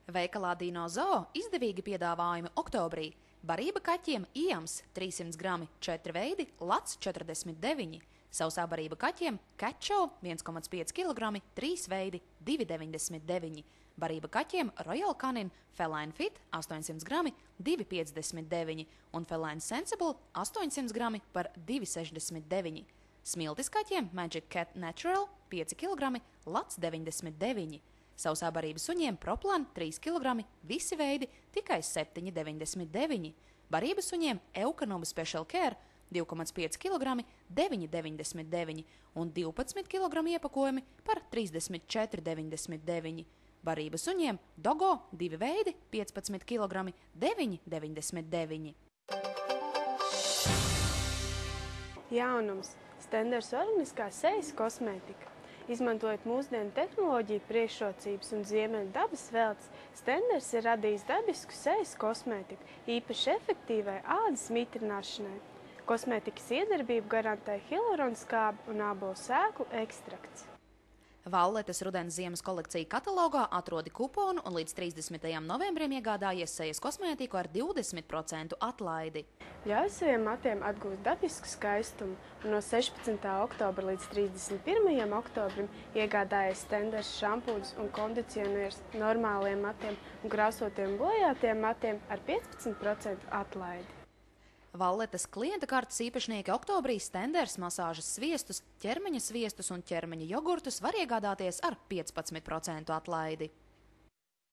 Veikalā Dino Zoo izdevīgi piedāvājumi oktobrī. Barība kaķiem Iams 300 grami 4 veidi, Lats 49. Sausā barība kaķiem Cat Show 1,5 kg 3 veidi 2,99. Barība kaķiem Royal Canin Feline Fit 800 grami 2,59 un Feline Sensible 800 grami par 2,69. Smiltis kaķiem Magic Cat Natural 5 kg Lats 99. Sausā barība suņiem Proplan 3 kg visi veidi tikai 7,99. Barība suņiem Eukanuba Special Care 2,5 kg 9,99 un 12 kg iepakojumi par 34,99. Barība suņiem Dogo 2 veidi 15 kg 9,99. Jaunums – Stenders organiskā sejas kosmētika. Izmantojot mūsdienu tehnoloģiju priekšrocības un ziemeļu dabas veltes, Stenders ir radījis dabisku sejas kosmētiku, īpaši efektīvai ādas mitrināšanai. Kosmētikas iedarbību garantē hialuronskābu un ābolu sēklu ekstrakts. Valletes rudens ziemas kolekcija katalogā atrodi kuponu un līdz 30. novembrim iegādājies sejas kosmētiku ar 20% atlaidi. Ļauj saviem matiem atgūt dabisku skaistumu un no 16. oktobra līdz 31. oktobrim iegādājies Stenders šampūnus un kondicionierus normāliem matiem un krāsotiem bojātiem matiem ar 15% atlaidi. Valletes klienta kartes īpašnieki oktobrī Stenders masāžas sviestus, ķermeņa sviestus un ķermeņa jogurtus var iegādāties ar 15% atlaidi.